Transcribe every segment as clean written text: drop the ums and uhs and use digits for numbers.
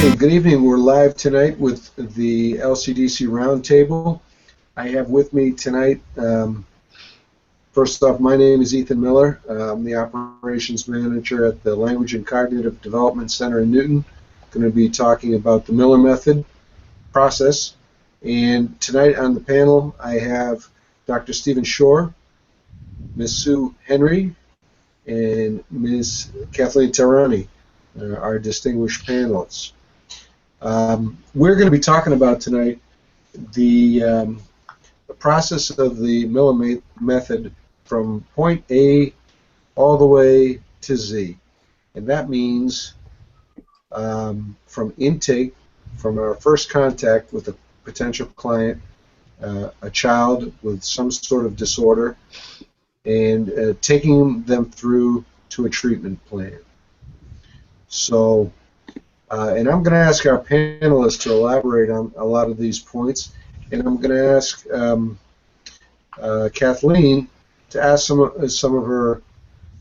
Okay, good evening. We're live tonight with the LCDC Roundtable. I have with me tonight, first off, my name is Ethan Miller. I'm the Operations Manager at the Language and Cognitive Development Center in Newton. I'm going to be talking about the Miller Method process. And tonight on the panel, I have Dr. Stephen Shore, Ms. Sue Henry, and Ms. Kathleen Tarani, our distinguished panelists. We're going to be talking about tonight the process of the Miller method from point A all the way to Z. And that means from intake, from our first contact with a potential client, a child with some sort of disorder, and taking them through to a treatment plan. So, and I'm going to ask our panelists to elaborate on a lot of these points, and I'm going to ask Kathleen to ask some of her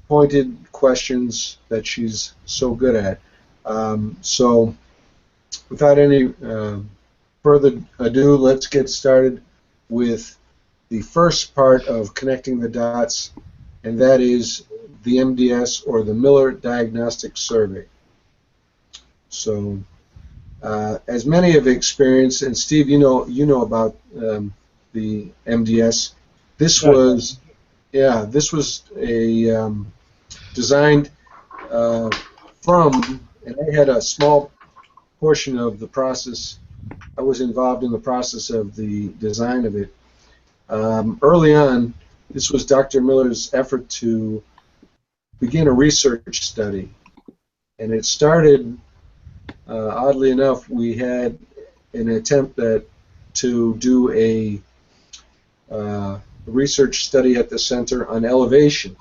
pointed questions that she's so good at. So, without any further ado, let's get started with the first part of connecting the dots, and that is the MDS, or the Miller Diagnostic Survey. So, as many have experienced, and Steve, you know about the MDS. This was, this was a designed from, and I had a small portion of the process. I was involved in the process of the design of it. Early on, this was Dr. Miller's effort to begin a research study, and it started. Oddly enough, we had an attempt to do a research study at the center on elevation.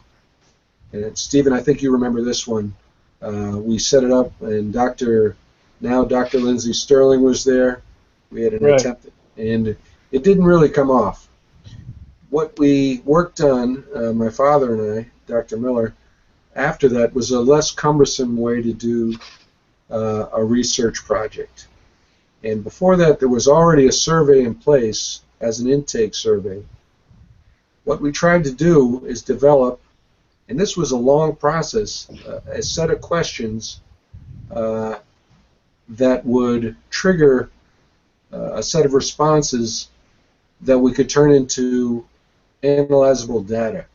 And Stephen, I think you remember this one. We set it up, and Dr. Lindsay Sterling was there. We had an attempt, and it didn't really come off. What we worked on, my father and I, Dr. Miller, after that was a less cumbersome way to do a research project. And before that, there was already a survey in place as an intake survey. What we tried to do is develop, and this was a long process, a set of questions that would trigger a set of responses that we could turn into analyzable data.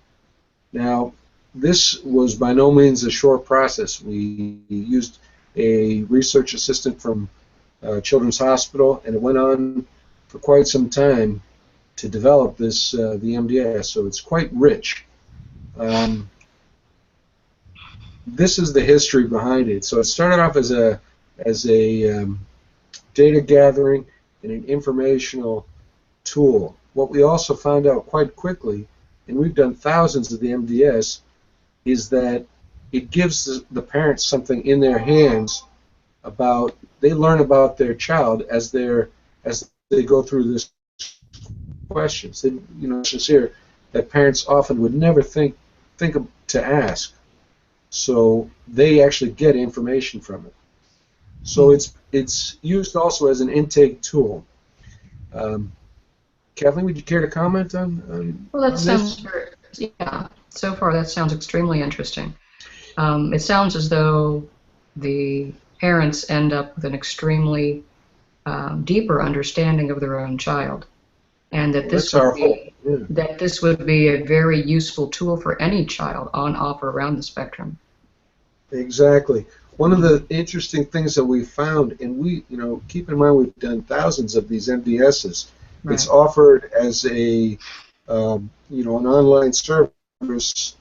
Now, this was by no means a short process. We used a research assistant from Children's Hospital, and it went on for quite some time to develop this, the MDS, so it's quite rich. This is the history behind it. So it started off as a data gathering and an informational tool. What we also found out quite quickly, and we've done thousands of the MDS, is that it gives the parents something in their hands about, they learn about their child as they go through this questions. Questions here that parents often would never think to ask. So they actually get information from it. So it's used also as an intake tool. Kathleen, would you care to comment on Well, that on sounds this? yeah. So far, that sounds extremely interesting. It sounds as though the parents end up with an extremely deeper understanding of their own child, and that this would be a very useful tool for any child on, off, or around the spectrum. Exactly. One of the interesting things that we found, and keep in mind we've done thousands of these MDSs. Right. It's offered as an online service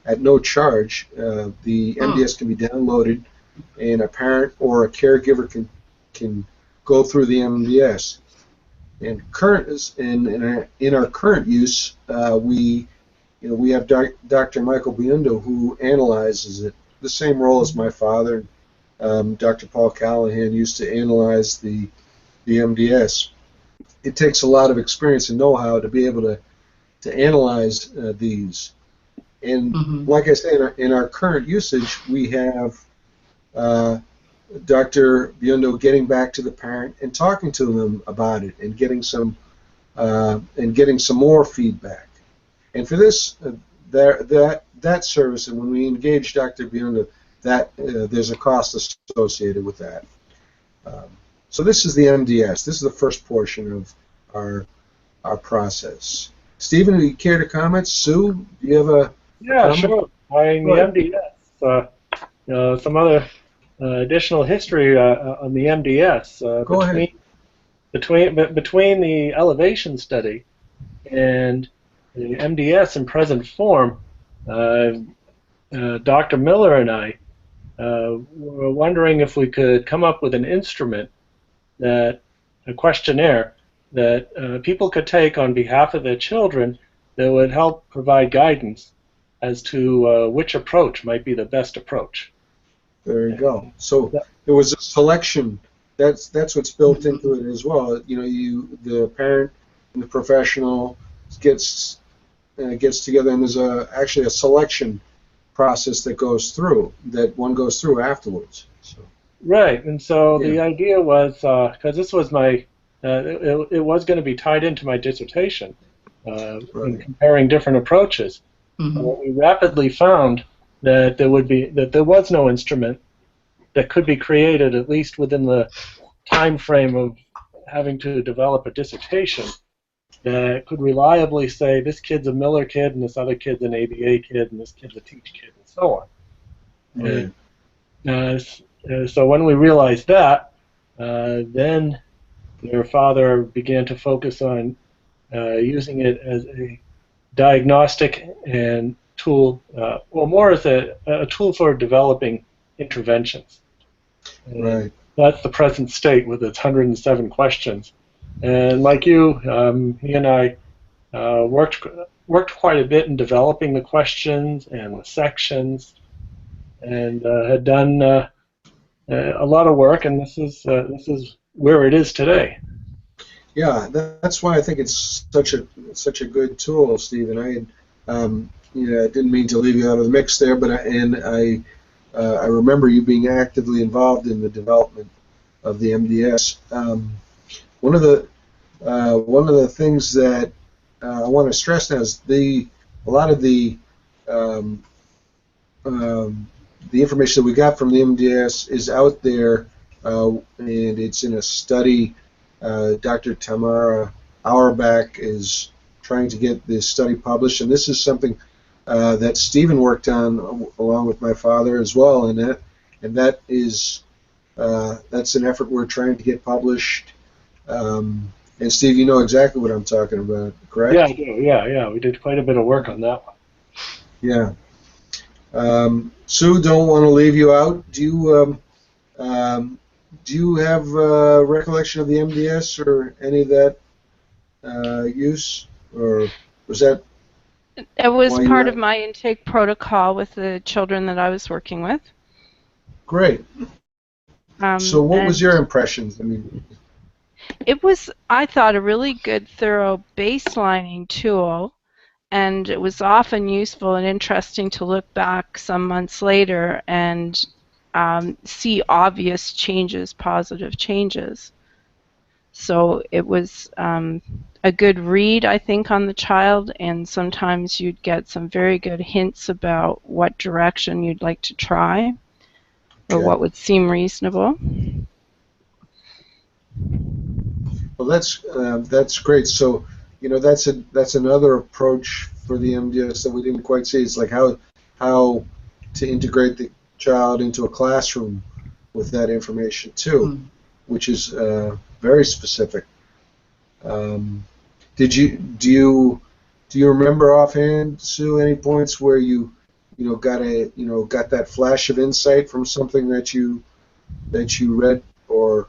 at no charge. The MDS can be downloaded, and a parent or a caregiver can go through the MDS. And in our current use, we have Dr. Michael Biondo, who analyzes it. The same role as my father, Dr. Paul Callahan, used to analyze the MDS. It takes a lot of experience and know-how to be able to analyze these. And like I say, in our current usage, we have Dr. Biondo getting back to the parent and talking to them about it and getting some more feedback. And for this, that service, and when we engage Dr. Biondo, that there's a cost associated with that. So this is the MDS. This is the first portion of our process. Stephen, do you care to comment? Sue, do you have a comment? Sure. The MDS. Some other additional history on the MDS. Go ahead. Between the elevation study and the MDS in present form, Dr. Miller and I were wondering if we could come up with an instrument, a questionnaire that people could take on behalf of their children that would help provide guidance as to which approach might be the best approach. There you go. So there was a selection. That's what's built into it as well. You know, the parent and the professional gets together, and there's actually a selection process that one goes through afterwards. So. Right, and so the idea was, because this was it was going to be tied into my dissertation, in comparing different approaches. We rapidly found that there was no instrument that could be created, at least within the time frame of having to develop a dissertation, that could reliably say this kid's a Miller kid and this other kid's an ABA kid and this kid's a Teach kid and so on. Right. So when we realized that, then their father began to focus on using it as a diagnostic and tool, more as a tool for developing interventions. Right. That's the present state with its 107 questions. And like you, he and I worked quite a bit in developing the questions and the sections, and had done a lot of work. And this is where it is today. Yeah, that's why I think it's such a good tool, Stephen. I didn't mean to leave you out of the mix there, but I remember you being actively involved in the development of the MDS. One of the things that I want to stress now is a lot of the information that we got from the MDS is out there, and it's in a study. Dr. Tamara Auerbach is trying to get this study published, and this is something that Stephen worked on along with my father as well, and that's an effort we're trying to get published. And Steve, you know exactly what I'm talking about, correct? Yeah, I do. Yeah. We did quite a bit of work on that one. Yeah. Sue, don't want to leave you out. Do you have recollection of the MDS or any of that use, or was that? It was part of my intake protocol with the children that I was working with. Great. So what was your impressions? I mean, it was, I thought, a really good, thorough baselining tool, and it was often useful and interesting to look back some months later and see obvious changes, positive changes. So it was a good read, I think, on the child, and sometimes you'd get some very good hints about what direction you'd like to try, or what would seem reasonable. Well, that's great. So, that's another approach for the MDS that we didn't quite see. It's like how to integrate the child into a classroom with that information too, which is very specific. Do you remember offhand, Sue, any points where you got that flash of insight from something that you read or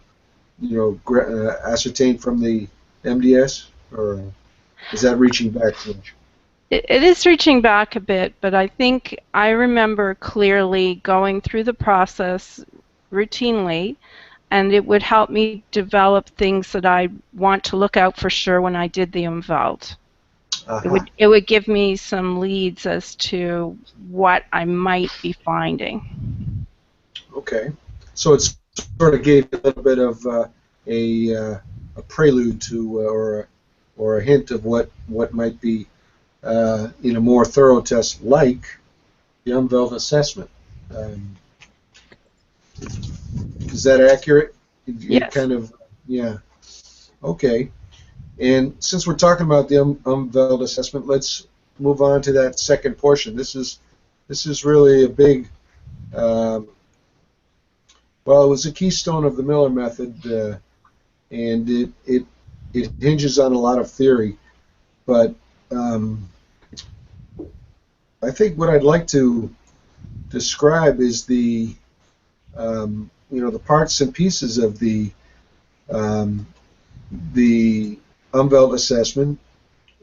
ascertained from the MDS, or is that reaching back too much? It is reaching back a bit, but I think I remember clearly going through the process routinely, and it would help me develop things that I want to look out for sure when I did the umvelt. It would give me some leads as to what I might be finding. Okay, so it's sort of gave a little bit of a prelude to or a hint of what might be in a more thorough test like the Umveld assessment. Is that accurate? Yes. Kind of, yeah. Okay. And since we're talking about the Umveld assessment, let's move on to that second portion. This is really a big, well, it was a keystone of the Miller method, and it hinges on a lot of theory. But I think what I'd like to describe is the the parts and pieces of the Umveld assessment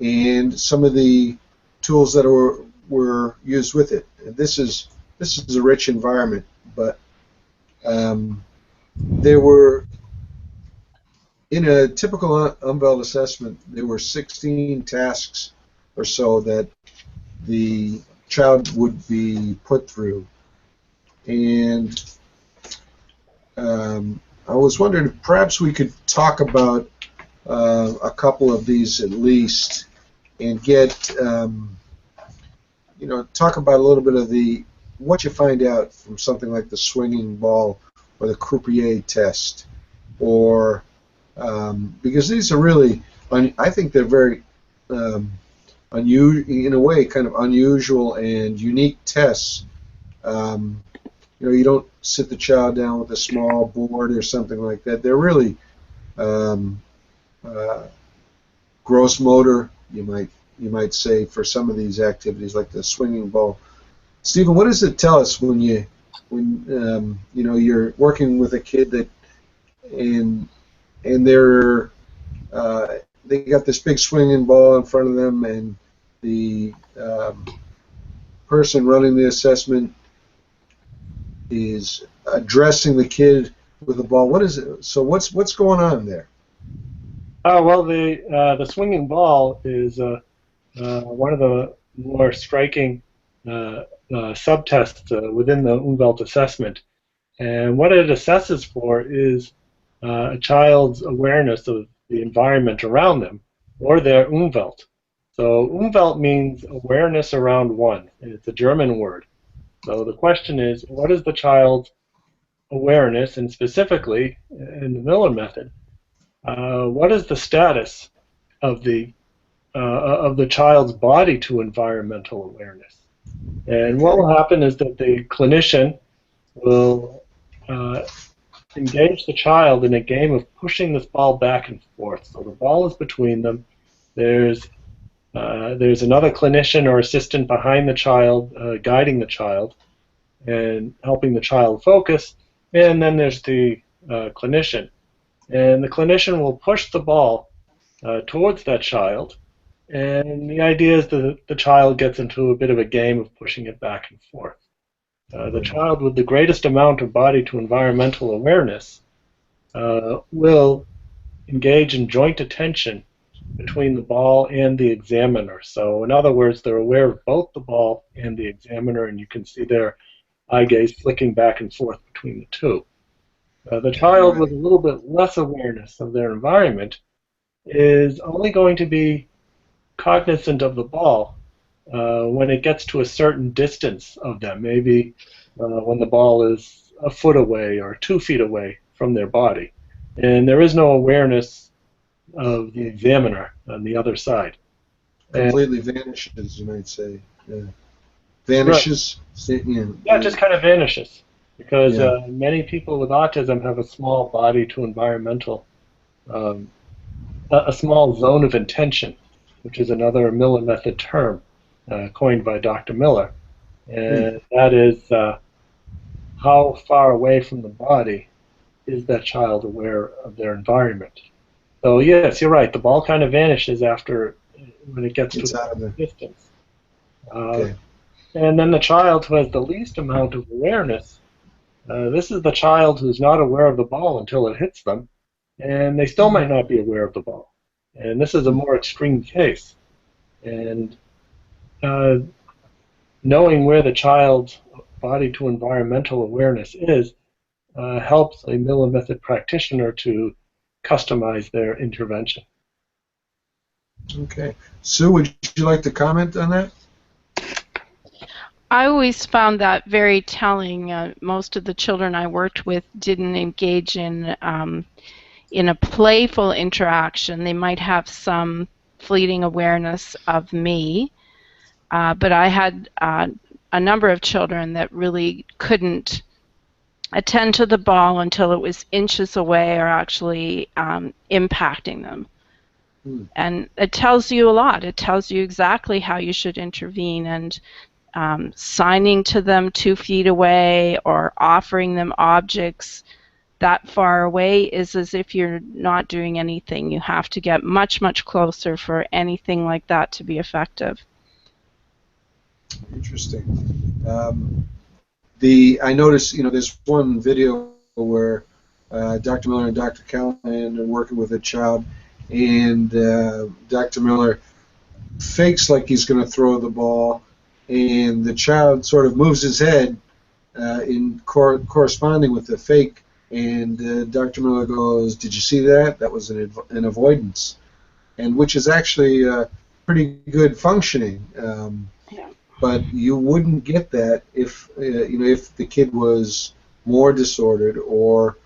and some of the tools that were used with it. This is a rich environment, but there were, in a typical Umveld assessment, there were 16 tasks or so that the child would be put through. And I was wondering if perhaps we could talk about a couple of these at least, and get talk about a little bit of what you find out from something like the swinging ball or the croupier test, or because these are really, I think they're very in a way, kind of unusual and unique tests. You don't sit the child down with a small board or something like that. They're really gross motor, you might say, for some of these activities, like the swinging ball. Stephen, what does it tell us when you're working with a kid that and they're they got this big swinging ball in front of them, and the person running the assessment is addressing the kid with the ball? What is it? So what's going on there? Well, the swinging ball is one of the more striking subtests within the Umveld assessment, and what it assesses for is a child's awareness of the environment around them, or their Umwelt. So Umwelt means awareness around one, and it's a German word. So the question is, what is the child's awareness, and specifically in the Miller method, what is the status of the child's body to environmental awareness? And what will happen is that the clinician will engage the child in a game of pushing this ball back and forth. So the ball is between them. There's another clinician or assistant behind the child, guiding the child and helping the child focus, and then there's the clinician. And the clinician will push the ball towards that child, and the idea is that the child gets into a bit of a game of pushing it back and forth. The child with the greatest amount of body to environmental awareness will engage in joint attention between the ball and the examiner. So in other words, they're aware of both the ball and the examiner, and you can see their eye gaze flicking back and forth between the two. The child with a little bit less awareness of their environment is only going to be cognizant of the ball when it gets to a certain distance of them, maybe when the ball is a foot away or 2 feet away from their body. And there is no awareness of the examiner on the other side. Completely vanishes, you might say. Yeah. Vanishes? Right. Yeah, it just kind of vanishes. Because many people with autism have a small body to environmental, a small zone of intention, which is another Miller method term coined by Dr. Miller. And that is how far away from the body is that child aware of their environment. So yes, you're right, the ball kind of vanishes when it gets to a distance. Okay. And then the child who has the least amount of awareness, this is the child who's not aware of the ball until it hits them, and they still might not be aware of the ball. And this is a more extreme case. And knowing where the child's body to environmental awareness is helps a Miller method practitioner to customize their intervention. Okay. Sue, would you like to comment on that? I always found that very telling. Most of the children I worked with didn't engage in a playful interaction. They might have some fleeting awareness of me, but I had a number of children that really couldn't attend to the ball until it was inches away or actually impacting them. And it tells you a lot. It tells you exactly how you should intervene, and signing to them 2 feet away or offering them objects that far away is as if you're not doing anything. You have to get much, much closer for anything like that to be effective. Interesting. I noticed, there's one video where Dr. Miller and Dr. Callahan are working with a child, and Dr. Miller fakes like he's going to throw the ball, and the child sort of moves his head in corresponding with the fake, and Dr. Miller goes, "Did you see that? That was an avoidance," and which is actually pretty good functioning. But you wouldn't get that if if the kid was more disordered, or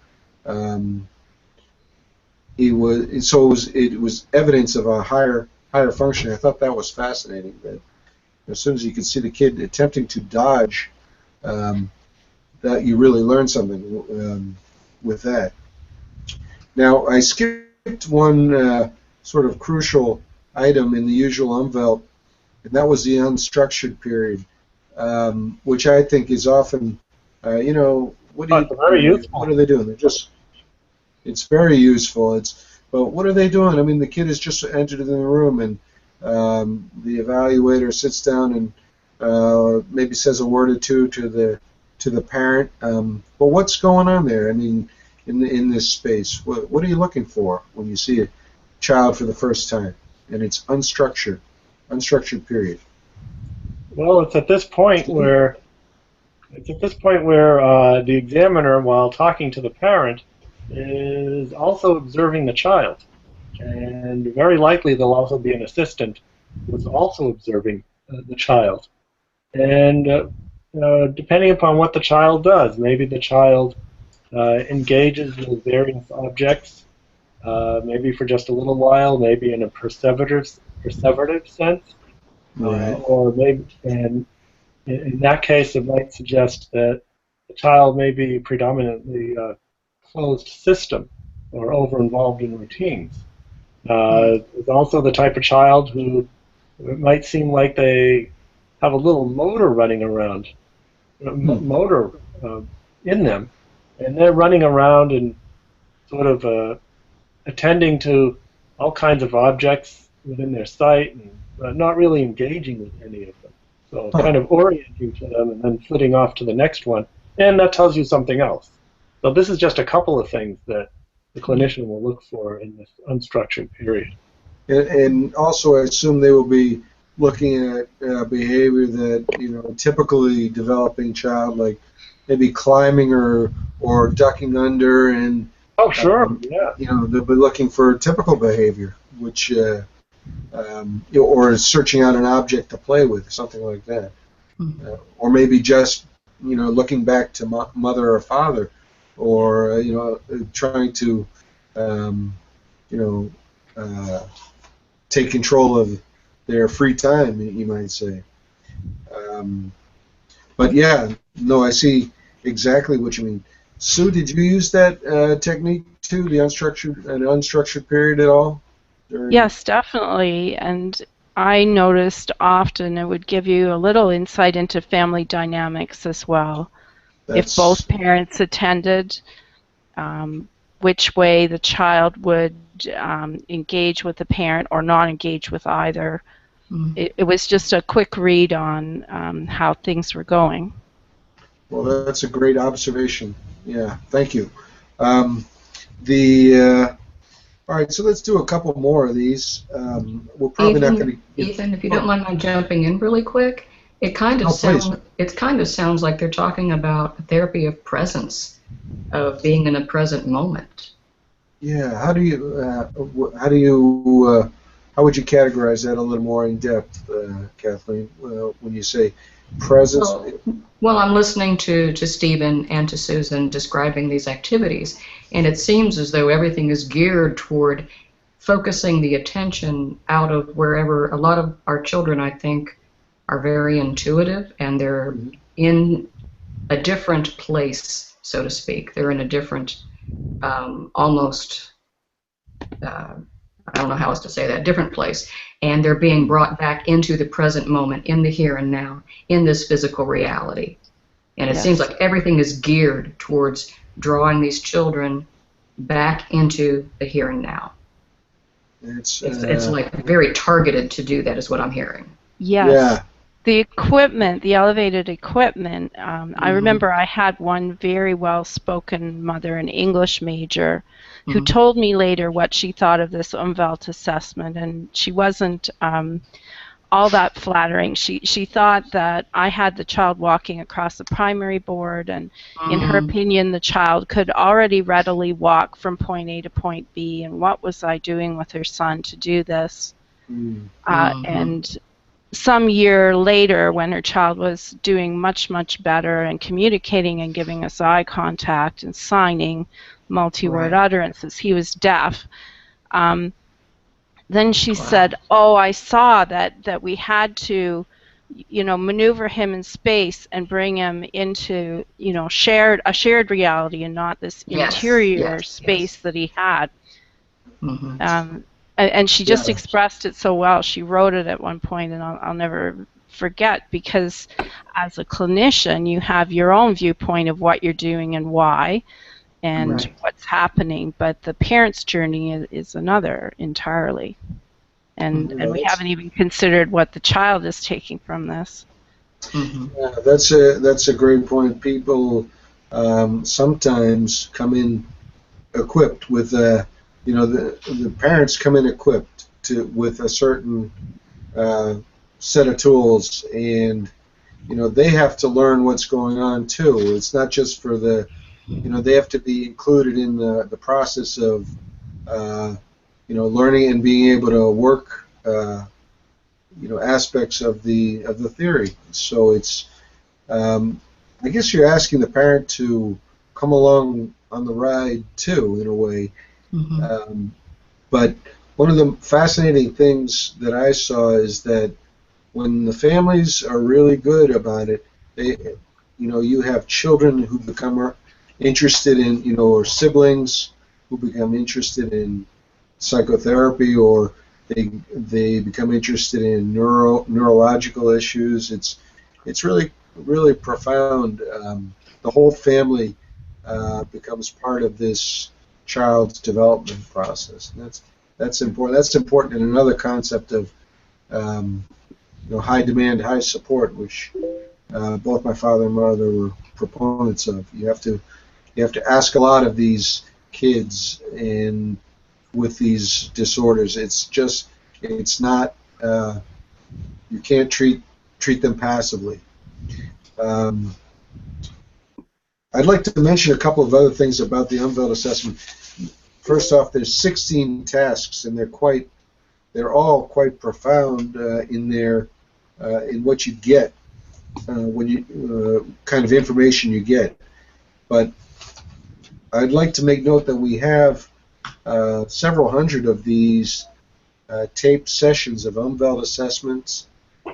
it was evidence of a higher function. I thought that was fascinating. That as soon as you could see the kid attempting to dodge, that you really learned something with that. Now, I skipped one sort of crucial item in the usual envelope, and that was the unstructured period, which I think is often, what are they doing? It's very useful. But what are they doing? I mean, the kid has just entered in the room, and the evaluator sits down and maybe says a word or two to the parent. But what's going on there? I mean, in this space, what are you looking for when you see a child for the first time and it's unstructured period? Well, it's at this point where the examiner, while talking to the parent, is also observing the child, and very likely there'll also be an assistant who's also observing the child. And depending upon what the child does, maybe the child engages with various objects, maybe for just a little while, maybe in a perseverative sense, Right. or maybe, and in that case, it might suggest that the child may be predominantly closed system or over-involved in routines. There's also the type of child who it might seem like they have a little motor running around, motor in them, and they're running around and sort of attending to all kinds of objects within their sight and not really engaging with any of them. So kind of orienting to them and then flitting off to the next one, and that tells you something else. So this is just a couple of things that the clinician will look for in this unstructured period. And also, I assume they will be looking at behavior that typically developing child, like maybe climbing or ducking under, and oh sure, yeah. They'll be looking for typical behavior, which or searching out an object to play with, something like that, or maybe just looking back to mother or father, or trying to take control of their free time, you might say. But yeah, no, I see exactly what you mean. Sue, did you use that technique too, the unstructured period at all? Yes, definitely. And I noticed often it would give you a little insight into family dynamics as well. If both parents attended, which way the child would engage with the parent or not engage with either. It was just a quick read on how things were going. Well, that's a great observation. Yeah, thank you. All right, so let's do a couple more of these. We're probably not going to. Ethan, if you don't mind my jumping in really quick, it kind of sounds like they're talking about therapy of presence. of being in a present moment. Yeah. How would you categorize that a little more in depth, Kathleen? When you say presence? Well, I'm listening to Stephen and to Susan describing these activities, and it seems as though everything is geared toward focusing the attention out of wherever. A lot of our children, I think, are very intuitive, and they're in a different place, so to speak. They're in a different, almost, I don't know how else to say that, different place. And they're being brought back into the present moment, in the here and now, in this physical reality. And it seems like everything is geared towards drawing these children back into the here and now. It's like very targeted to do that, is what I'm hearing. Yes. Yeah. The equipment, the elevated equipment, I remember I had one very well-spoken mother, an English major, who told me later what she thought of this Umwelt assessment, and she wasn't all that flattering. She thought that I had the child walking across the primary board, and in her opinion, the child could already readily walk from point A to point B, and what was I doing with her son to do this? And some year later, when her child was doing much, much better and communicating and giving us eye contact and signing multi-word utterances, he was deaf. Then she said, "Oh, I saw that we had to, maneuver him in space and bring him into, a shared reality and not this interior space that he had." And she just expressed it so well. She wrote it at one point, and I'll never forget, because as a clinician, you have your own viewpoint of what you're doing and why and what's happening, but the parent's journey is another entirely. And we haven't even considered what the child is taking from this. Yeah, that's a great point. People sometimes come in equipped with the parents come in equipped with a certain set of tools, and they have to learn what's going on too. It's not just for the they have to be included in the process of learning and being able to work aspects of the theory. So it's I guess you're asking the parent to come along on the ride too, in a way. But one of the fascinating things that I saw is that when the families are really good about it, you have children who become interested in, or siblings who become interested in psychotherapy, or they become interested in neurological issues. It's really profound. The whole family becomes part of this child's development process. And that's important. That's important in another concept of high demand, high support, which both my father and mother were proponents of. You have to ask a lot of these kids, and with these disorders, it's not you can't treat them passively. I'd like to mention a couple of other things about the Umwelt assessment. First off, there's 16 tasks, and they're all quite profound in what you get when you kind of information you get. But I'd like to make note that we have several hundred of these taped sessions of Umwelt assessments,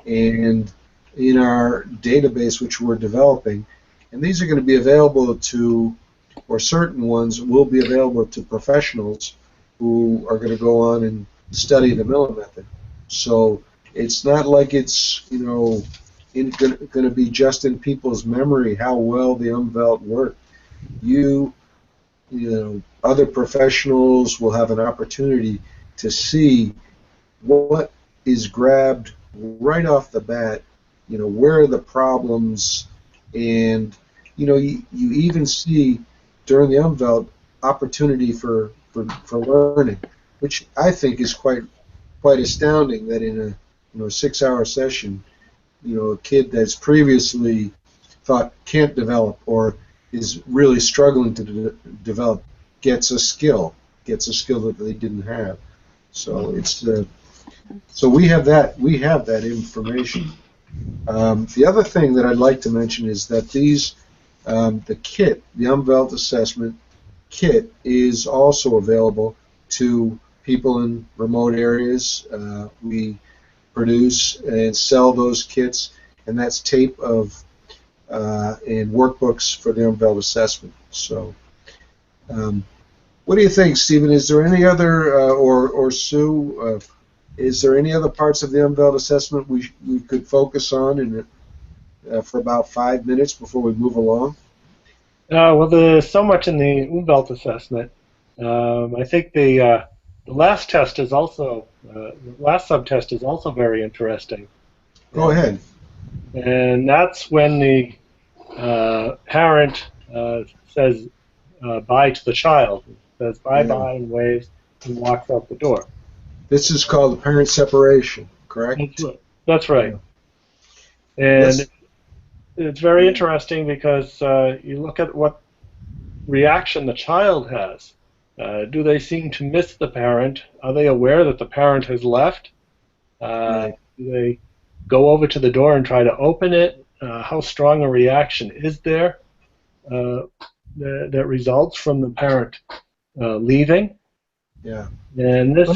and in our database, which we're developing. And these are going to be available or certain ones will be available to professionals who are going to go on and study the Miller method. So it's not like it's going to be just in people's memory how well the Umwelt worked. Other professionals will have an opportunity to see what is grabbed right off the bat. Where are the problems, and you even see during the Umwelt opportunity for learning, which I think is quite astounding. That in a 6-hour session, a kid that's previously thought can't develop or is really struggling to develop gets a skill that they didn't have. So it's so we have that information. The other thing that I'd like to mention is that the kit, the Umwelt assessment kit, is also available to people in remote areas. We produce and sell those kits, and that's tape of and workbooks for the Umwelt assessment. So, what do you think, Stephen? Is there any other, or Sue? Is there any other parts of the Umwelt assessment we could focus on for about 5 minutes before we move along? Well, there's so much in the Umwelt assessment. I think the last test is also the last subtest is also very interesting. Go ahead. And that's when the parent says bye to the child. Says bye-bye and waves and walks out the door. This is called the parent separation, correct? That's right. And it's very interesting because you look at what reaction the child has. Do they seem to miss the parent? Are they aware that the parent has left? Do they go over to the door and try to open it? How strong a reaction is there that results from the parent leaving? Yeah. And this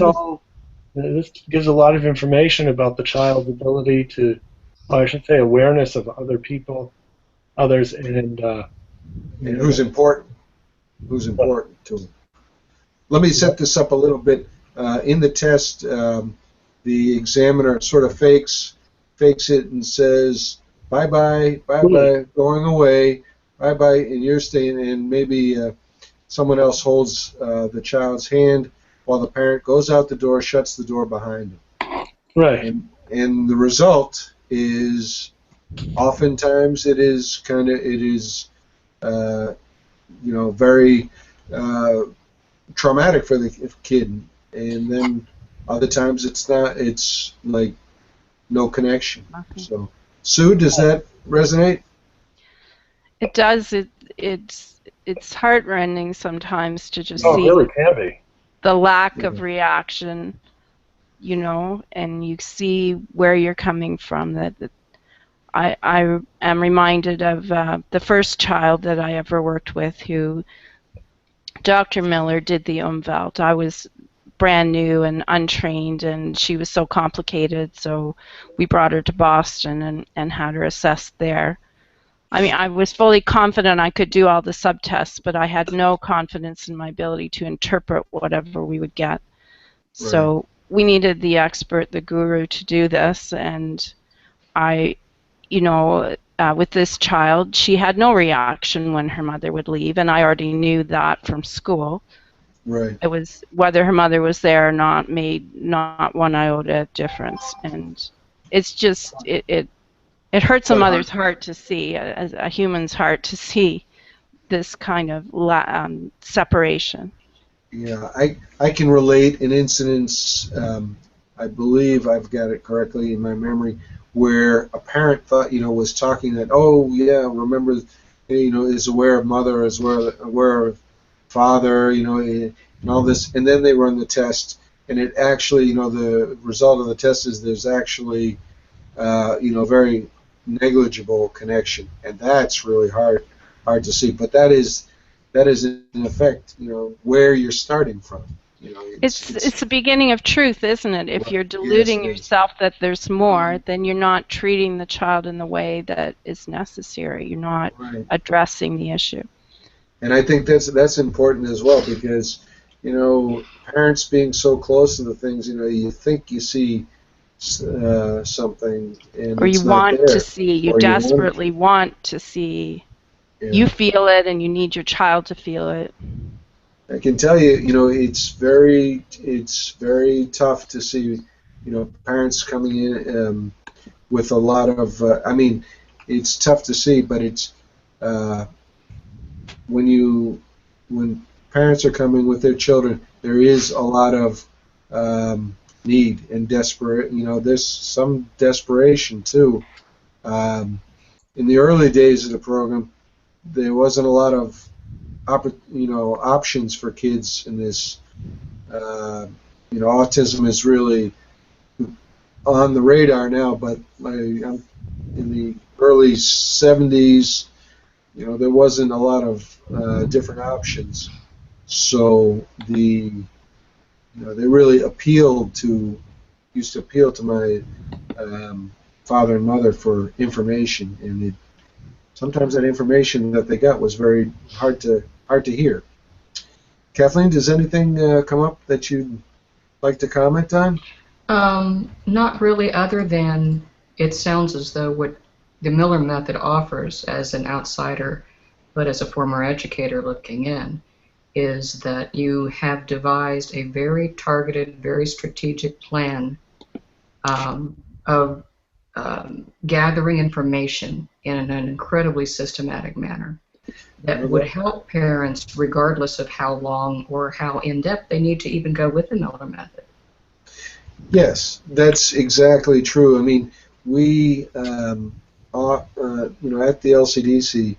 gives a lot of information about the child's ability to, or I should say, awareness of other people, others, and who's important. Who's important to them. Let me set this up a little bit. In the test, the examiner sort of fakes it and says, bye-bye, bye-bye, going away, bye-bye, and you're staying, and maybe someone else holds the child's hand while the parent goes out the door, shuts the door behind them. Right. And the result is, oftentimes it is very traumatic for the kid, and then other times it's not. It's like no connection. So, Sue, does that resonate? It does. It's heartrending sometimes to just it see really can be. the lack of reaction, and you see where you're coming from. That I am reminded of the first child that I ever worked with, who Dr. Miller did the Umwelt. I was brand new and untrained, and she was so complicated, so we brought her to Boston and had her assessed there. I mean, I was fully confident I could do all the subtests, but I had no confidence in my ability to interpret whatever we would get. Right. So we needed the expert, the guru, to do this, and with this child, she had no reaction when her mother would leave, and I already knew that from school. Right. It was whether her mother was there or not made not one iota difference, and it's just it hurts a mother's heart to see, a human's heart to see this kind of separation. Yeah, I can relate an incident. I believe I've got it correctly in my memory, where a parent thought, was talking that, oh yeah, remember, is aware of mother, is aware of father, and all this, and then they run the test, and it actually, the result of the test is there's actually, very negligible connection, and that's really hard to see. But that is in effect, where you're starting from. It's the beginning of truth, isn't it? If you're deluding yourself that there's more, then you're not treating the child in the way that is necessary. You're not addressing the issue. And I think that's important as well, because parents being so close to the things, you think you see something, and or it's you not want there. to see, you desperately want to see. Yeah. You feel it, and you need your child to feel it. I can tell you, it's very tough to see, parents coming in with a lot of. It's tough to see, but it's when parents are coming with their children, there is a lot of need and desperate. There's some desperation too. In the early days of the program, there wasn't a lot of options for kids in this. Autism is really on the radar now, but in the early 70s, there wasn't a lot of different options. So they really used to appeal to my father and mother for information, and sometimes that information that they got was very hard to hear. Kathleen, does anything come up that you'd like to comment on? Not really, other than it sounds as though what the Miller method offers as an outsider, but as a former educator looking in, is that you have devised a very targeted, very strategic plan of gathering information in an incredibly systematic manner that would help parents regardless of how long or how in-depth they need to even go with the Miller method. Yes, that's exactly true. I mean, we, at the LCDC,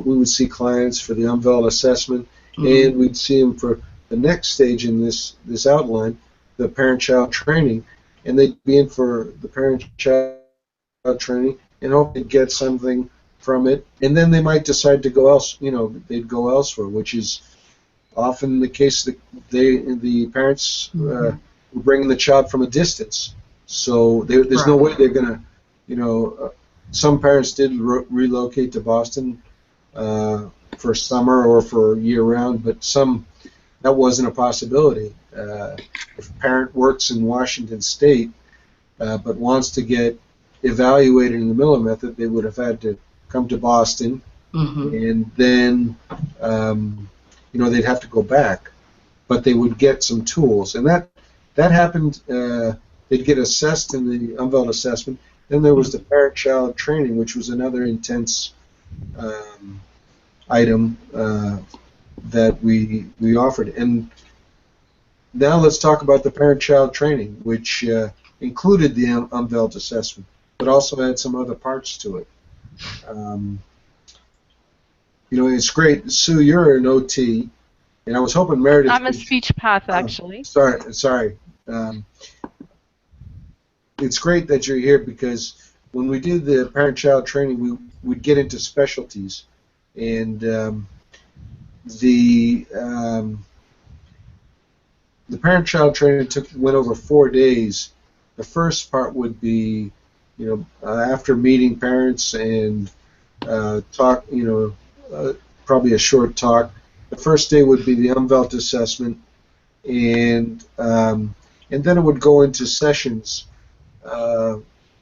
we would see clients for the Umveld assessment, and we'd see them for the next stage in this outline, the parent-child training, and they'd be in for the parent-child training and hope to get something from it, and then they might decide to go else. They'd go elsewhere, which is often the case. The parents were bringing the child from a distance, so there's no way they're gonna, some parents did relocate to Boston for summer or for year-round, but that wasn't a possibility. If a parent works in Washington State but wants to get evaluated in the Miller method, they would have had to come to Boston, and then they'd have to go back, but they would get some tools, and that happened. They'd get assessed in the Umveld assessment. Then there was the parent-child training, which was another intense item that we offered. And now let's talk about the parent-child training, which included the Umveld assessment, but also had some other parts to it. It's great. Sue, you're an OT, and I was hoping Meredith. I'm a speech path, actually. Sorry. It's great that you're here, because when we did the parent-child training, we'd get into specialties, and the parent-child training went over 4 days. The first part would be, after meeting parents and talk, probably a short talk. The first day would be the Umveld assessment, and then it would go into sessions,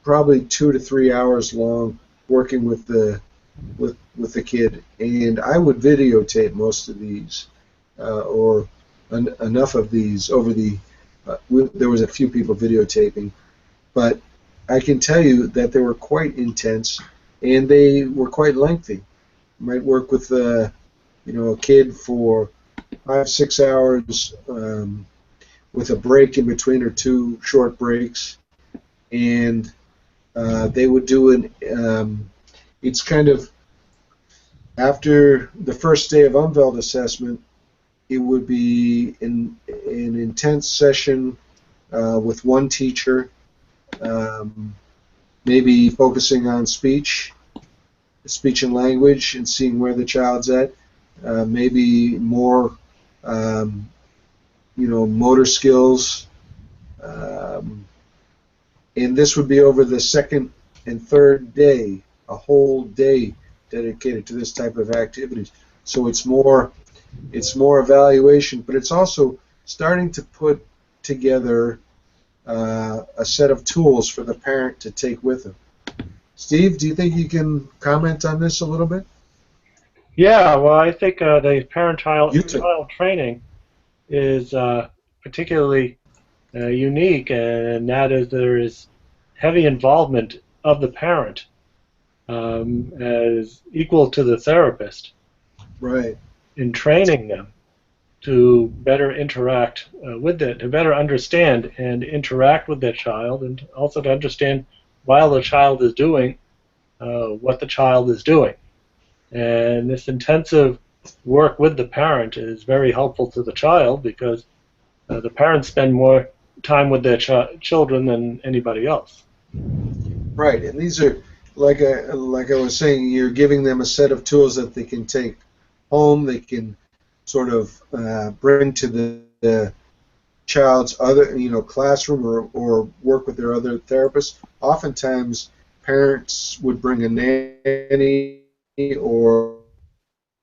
probably 2 to 3 hours long, working with the kid. And I would videotape most of these, or enough of these over the. There was a few people videotaping, but I can tell you that they were quite intense, and they were quite lengthy. You might work with a kid for 5-6 hours, with a break in between, or 2 short breaks, and they would do it's kind of after the first day of Umveld assessment, it would be an intense session with one teacher, maybe focusing on speech and language, and seeing where the child's at. Maybe more, motor skills. And this would be over the second and third day, a whole day dedicated to this type of activities. So it's more evaluation, but it's also starting to put together a set of tools for the parent to take with them. Steve, do you think you can comment on this a little bit? Yeah, well, I think the parent-child training is particularly unique, and that is there is heavy involvement of the parent as equal to the therapist, right, in training them to better interact with it, to better understand and interact with their child, and also to understand while the child is doing what the child is doing. And this intensive work with the parent is very helpful to the child because the parents spend more time with their children than anybody else. Right, and these are, like I was saying, you're giving them a set of tools that they can take home. They can sort of bring to the child's other, classroom or work with their other therapists. Oftentimes, parents would bring a nanny or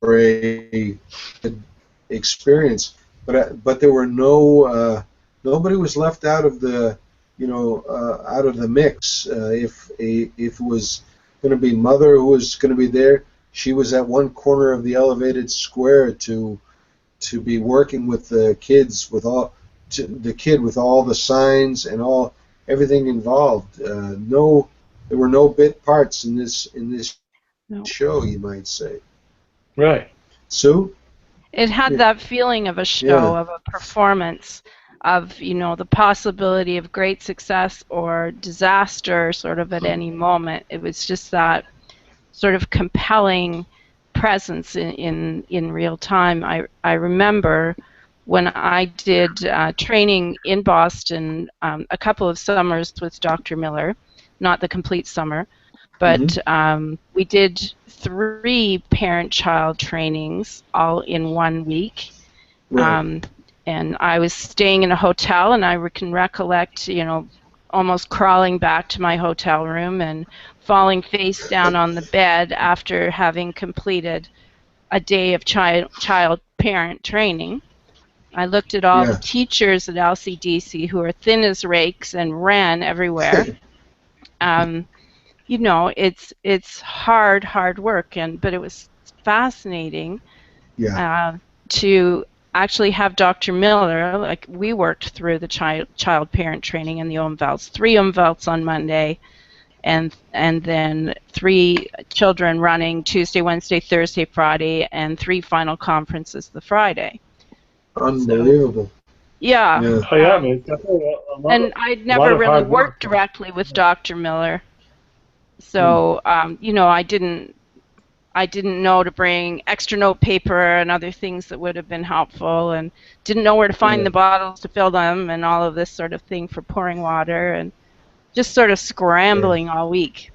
a experience, but there were nobody was left out of the out of the mix. If it was going to be mother who was going to be there, she was at one corner of the elevated square to be working with the kids with the kid with all the signs and everything involved. There were no bit parts in this No. show, you might say. Right. Sue? It had that feeling of a show, of a performance, of the possibility of great success or disaster sort of at any moment. It was just that sort of compelling presence in real time. I remember when I did training in Boston a couple of summers with Dr. Miller, not the complete summer, but we did 3 parent-child trainings all in 1 week. Right. And I was staying in a hotel, and I can recollect, almost crawling back to my hotel room and falling face down on the bed after having completed a day of child-parent training. I looked at all the teachers at LCDC who are thin as rakes and ran everywhere. It's hard work, but it was fascinating to actually have Dr. Miller, like we worked through the child-parent training and the Umvelts, 3 Umvelts on Monday, and then 3 children running Tuesday, Wednesday, Thursday, Friday, and 3 final conferences the Friday. Unbelievable. So, yeah. Oh, yeah, I mean, it's definitely and I'd never really worked directly with Dr. Miller, so I didn't know to bring extra note paper and other things that would have been helpful, and didn't know where to find the bottles to fill them and all of this sort of thing for pouring water, and just sort of scrambling all week.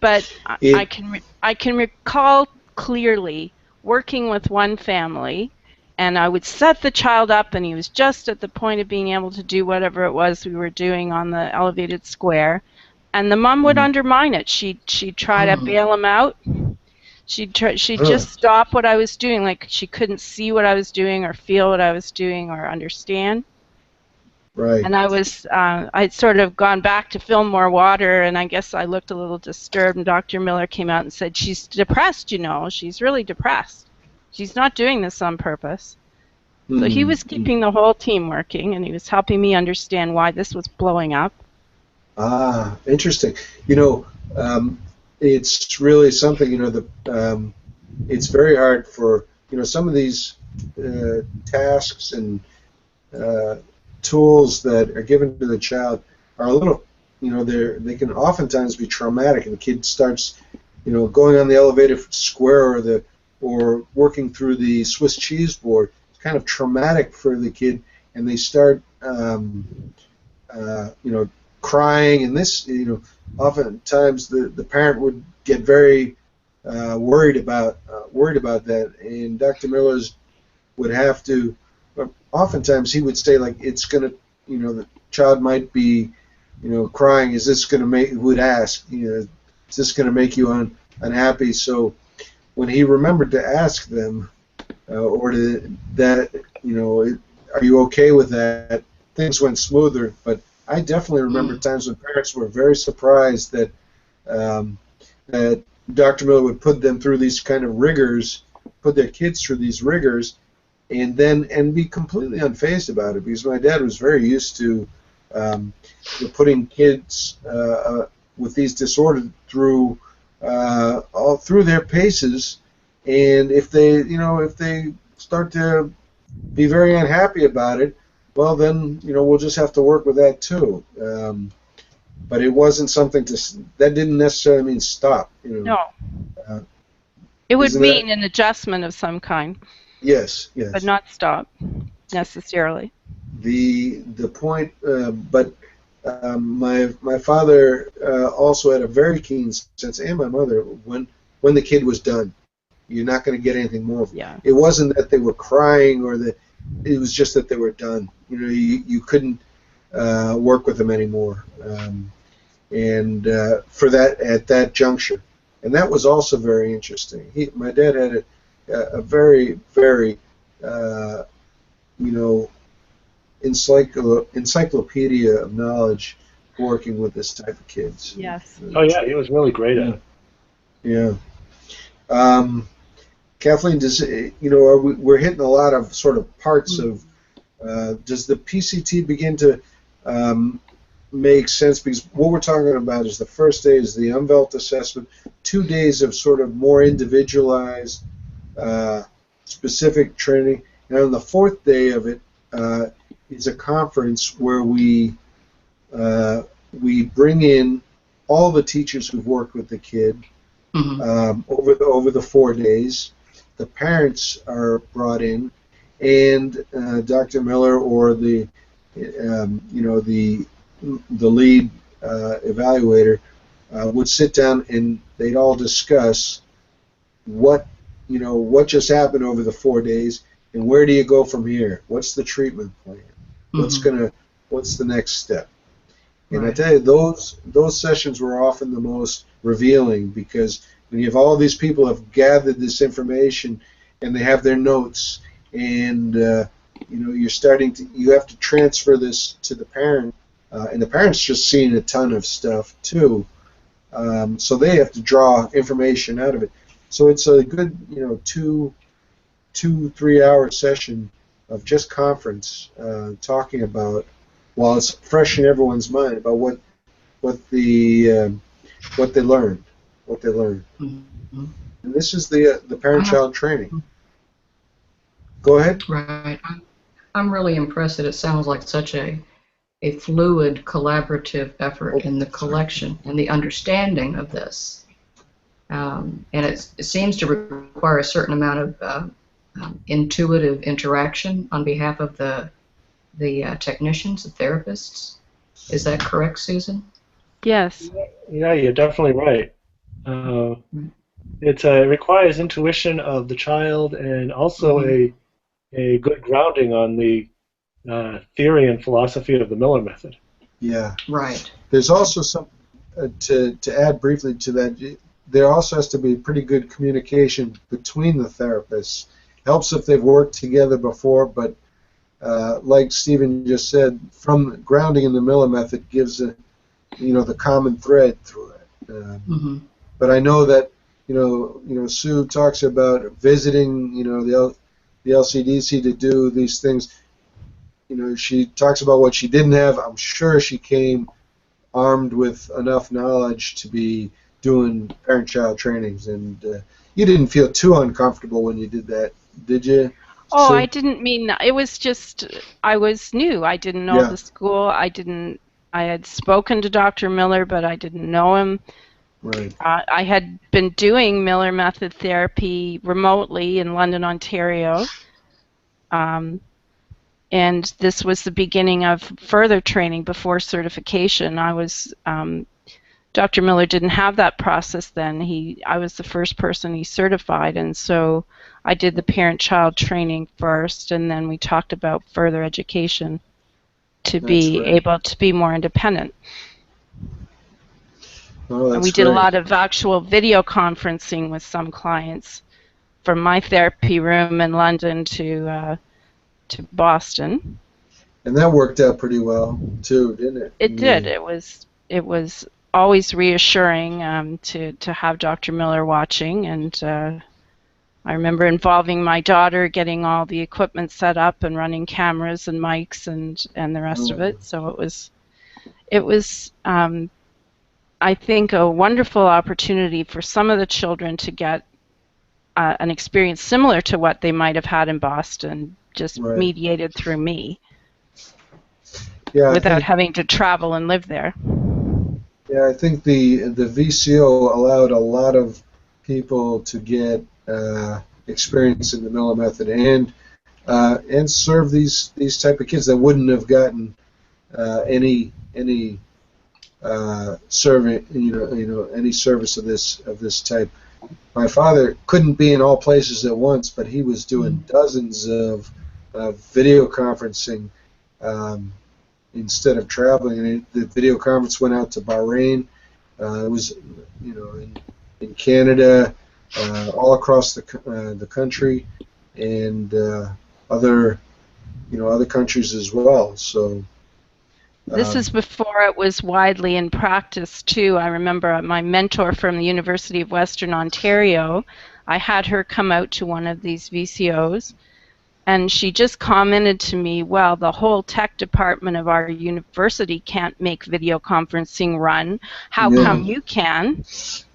But I can recall clearly working with one family, and I would set the child up, and he was just at the point of being able to do whatever it was we were doing on the elevated square, and the mom would undermine it. She'd try to bail him out. She'd just stop what I was doing, like she couldn't see what I was doing or feel what I was doing or understand. Right. And I'd sort of gone back to fill more water, and I guess I looked a little disturbed, and Dr. Miller came out and said, "She's depressed, she's really depressed. She's not doing this on purpose." So he was keeping the whole team working, and he was helping me understand why this was blowing up. Ah, interesting. It's really something, it's very hard for, some of these tasks and tools that are given to the child are a little, they can oftentimes be traumatic, and the kid starts, going on the elevated square or working through the Swiss cheese board. It's kind of traumatic for the kid, and they start, crying, and this, oftentimes the parent would get very worried about that, and Dr. Miller's would have to. Oftentimes he would say, like, it's gonna, the child might be, crying. Is this gonna make? Would ask, is this gonna make you unhappy? So when he remembered to ask them, or are you okay with that? Things went smoother, but I definitely remember times when parents were very surprised that that Dr. Miller would put them through these kind of rigors, put their kids through these rigors, and be completely unfazed about it. Because my dad was very used to putting kids with these disorders through all through their paces, and if they start to be very unhappy about it, well, then, we'll just have to work with that too. But it wasn't something that didn't necessarily mean stop. No. It would Isn't mean that? an adjustment of some kind, Yes, but yes. not stop necessarily. The point, but my father also had a very keen sense, and my mother, when the kid was done, you're not going to get anything more. Yeah. It wasn't that they were crying or that it was just that they were done. You know, you couldn't work with them anymore, and for that at that juncture, and that was also very interesting. My dad had a very very you know encyclopedia of knowledge working with this type of kids. Yes. Oh yeah, he was really great at Yeah. it. Yeah. Kathleen, we're hitting a lot of sort of parts of. Does the PCT begin to make sense? Because what we're talking about is the first day is the Umvelt assessment, 2 days of sort of more individualized, specific training, and on the fourth day of it is a conference where we bring in all the teachers who've worked with the kid over the 4 days. The parents are brought in, and Dr. Miller or the lead evaluator would sit down and they'd all discuss what just happened over the 4 days and where do you go from here? What's the treatment plan? What's the next step? And I tell you, those sessions were often the most revealing, because when you have all these people have gathered this information and they have their notes, and you have to transfer this to the parent, and the parent's just seeing a ton of stuff too, so they have to draw information out of it. So it's a good 2-3 hour session of just conference, talking about, while it's fresh in everyone's mind, about what they learned. And this is the parent-child training. Go ahead. Right. I'm really impressed that it sounds like such a fluid, collaborative effort in the collection and the understanding of this. And it seems to require a certain amount of intuitive interaction on behalf of the technicians, the therapists. Is that correct, Susan? Yes. Yeah, you're definitely right. It requires intuition of the child and also a good grounding on the theory and philosophy of the Miller method. Yeah. Right. There's also some to add briefly to that. There also has to be pretty good communication between the therapists. Helps if they've worked together before, but like Stephen just said, from grounding in the Miller method gives the common thread through it. But I know that Sue talks about visiting the LCDC to do these things. She talks about what she didn't have. I'm sure she came armed with enough knowledge to be doing parent-child trainings, and you didn't feel too uncomfortable when you did that, did you? Oh, Sue? I didn't mean that. It was just I was new. I didn't know the school. I had spoken to Dr. Miller, but I didn't know him. Right. I had been doing Miller method therapy remotely in London, Ontario. And this was the beginning of further training before certification. Dr. Miller didn't have that process then. I was the first person he certified, and so I did the parent-child training first, and then we talked about further education to be able to be more independent. Oh, and we did a lot of actual video conferencing with some clients from my therapy room in London to Boston. And that worked out pretty well too, didn't it? It did. It was always reassuring to have Dr. Miller watching, and I remember involving my daughter, getting all the equipment set up and running cameras and mics and the rest of it. So it was I think a wonderful opportunity for some of the children to get an experience similar to what they might have had in Boston, just mediated through me, without having to travel and live there. Yeah, I think the VCO allowed a lot of people to get experience in the Miller method and serve these type of kids that wouldn't have gotten any serving any service of this type. My father couldn't be in all places at once, but he was doing dozens of video conferencing instead of traveling. And the video conference went out to Bahrain. It was, in Canada, all across the country, and other countries as well. So. This is before it was widely in practice, too. I remember my mentor from the University of Western Ontario, I had her come out to one of these VCOs, and she just commented to me, well, the whole tech department of our university can't make video conferencing run. How come you can?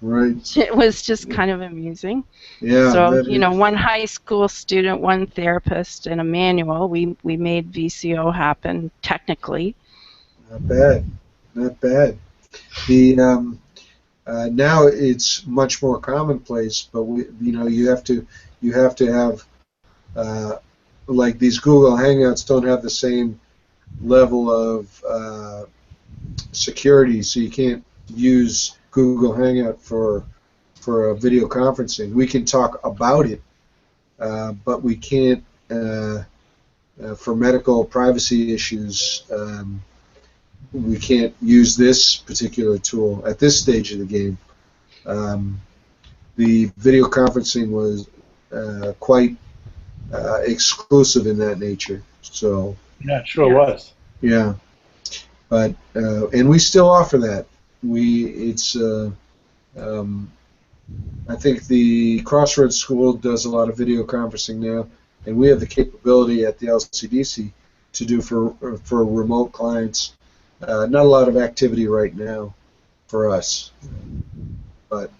Right. It was just kind of amusing. Yeah. So, one high school student, one therapist, and a manual, we made VCO happen technically. Not bad, not bad. The now it's much more commonplace, but you have to have like these Google Hangouts don't have the same level of security, so you can't use Google Hangout for video conferencing. We can talk about it, but we can't for medical privacy issues. We can't use this particular tool at this stage of the game. The video conferencing was quite exclusive in that nature. So yeah, it sure was. Yeah, but and we still offer that. I think the Crossroads School does a lot of video conferencing now, and we have the capability at the LCDC to do for remote clients. Not a lot of activity right now for us, but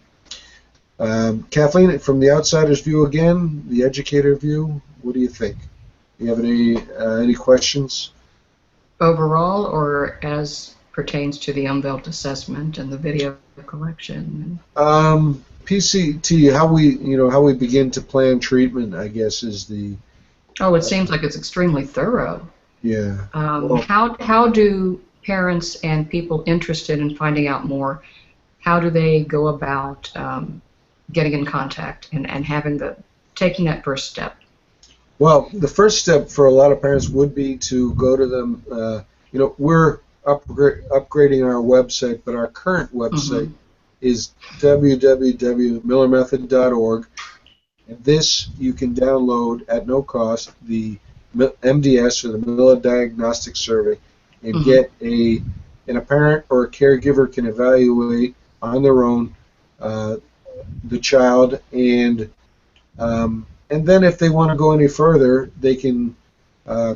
Kathleen, from the outsider's view again, the educator view, what do you think? Do you have any questions? Overall, or as pertains to the unveiled assessment and the video collection? PCT, how we begin to plan treatment, I guess, is the. Oh, it seems like it's extremely thorough. Yeah. How do parents and people interested in finding out more, how do they go about getting in contact and taking that first step? Well, the first step for a lot of parents would be to go to them. We're upgrading our website, but our current website is www.millermethod.org. And this you can download at no cost, the MDS, or the Miller Diagnostic Survey, and get a parent or a caregiver can evaluate on their own the child, and then if they want to go any further, they can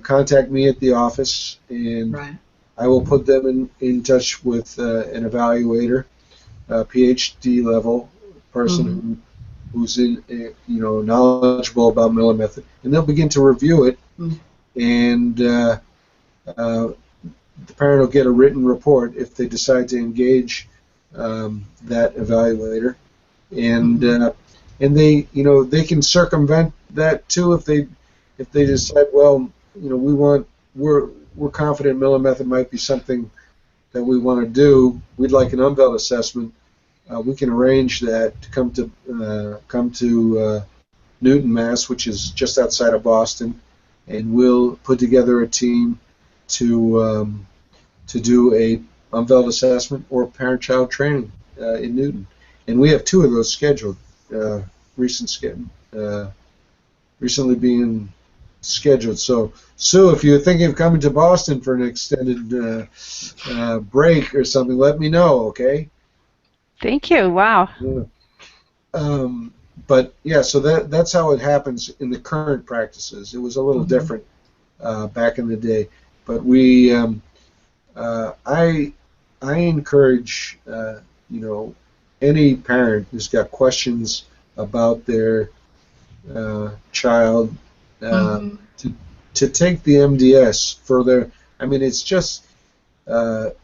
contact me at the office, and I will put them in touch with an evaluator, a PhD level person who's knowledgeable about Miller method, and they'll begin to review it, and the parent will get a written report if they decide to engage that evaluator, and they can circumvent that too if they decide, well, we're confident Miller method might be something that we want to do. We'd like an unveiled assessment. We can arrange that to come to Newton, Mass, which is just outside of Boston, and we'll put together a team to do a unveiled assessment or parent-child training in Newton, and we have 2 of those scheduled, recently being scheduled. So, Sue, if you're thinking of coming to Boston for an extended break or something, let me know, okay? Thank you. Wow. Yeah. But yeah, so that's how it happens in the current practices. It was a little different back in the day, but we. I encourage any parent who's got questions about their child to take the MDS for their. I mean, it's just the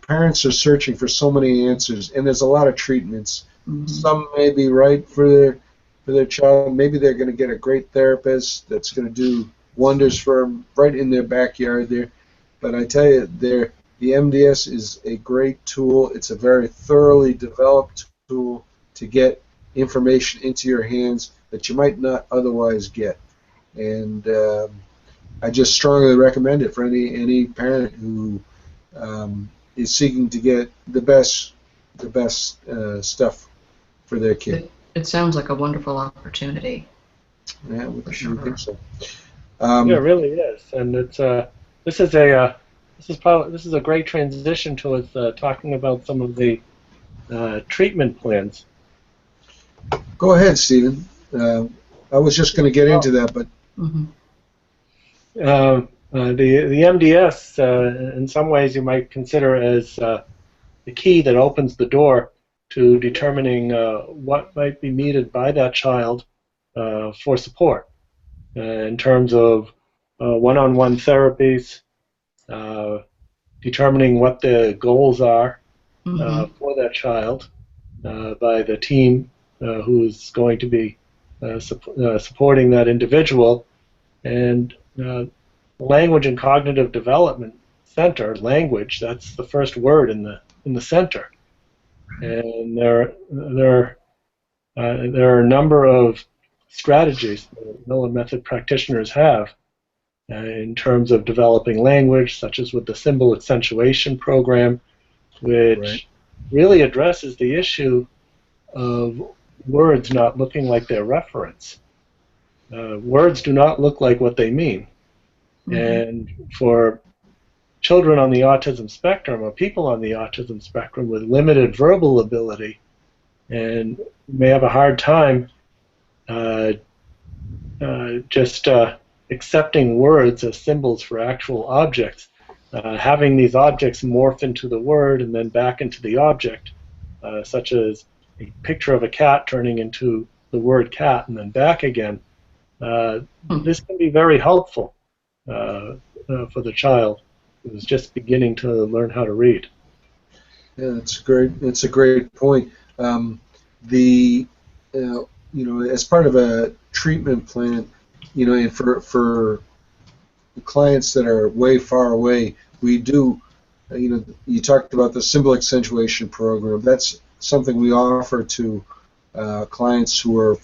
parents are searching for so many answers, and there's a lot of treatments. Some may be right for for their child. Maybe they're going to get a great therapist that's going to do wonders for them right in their backyard there. But I tell you, the MDS is a great tool. It's a very thoroughly developed tool to get information into your hands that you might not otherwise get. And I just strongly recommend it for any parent who is seeking to get the best stuff for their kid. It sounds like a wonderful opportunity. Yeah, we think so. Yeah, it really is, and it's this is a great transition to us talking about some of the treatment plans. Go ahead, Stephen. I was just going to get into that, but the MDS, in some ways, you might consider as the key that opens the door to determining what might be needed by that child for support in terms of one-on-one therapies, determining what the goals are for that child by the team who is going to be supporting that individual, and Language and Cognitive Development Center, language, that's the first word in the center. And there are a number of strategies that Miller Method practitioners have in terms of developing language, such as with the symbol accentuation program, which really addresses the issue of words not looking like their reference. Words do not look like what they mean. And for children on the autism spectrum, or people on the autism spectrum with limited verbal ability, and may have a hard time just accepting words as symbols for actual objects, having these objects morph into the word and then back into the object, such as a picture of a cat turning into the word cat and then back again. This can be very helpful for the child who's just beginning to learn how to read. Yeah, that's great. It's a great point. As part of a treatment plan, and for clients that are way far away, we do. You talked about the symbol accentuation program. That's something we offer to clients who are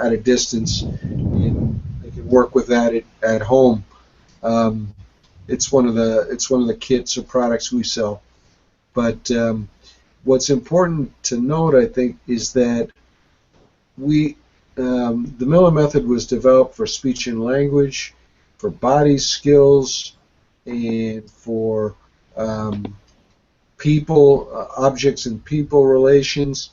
at a distance, and they can work with that at home. It's one of the kits or products we sell. But what's important to note, I think, is that the Miller Method was developed for speech and language, for body skills, and for people, objects and people relations.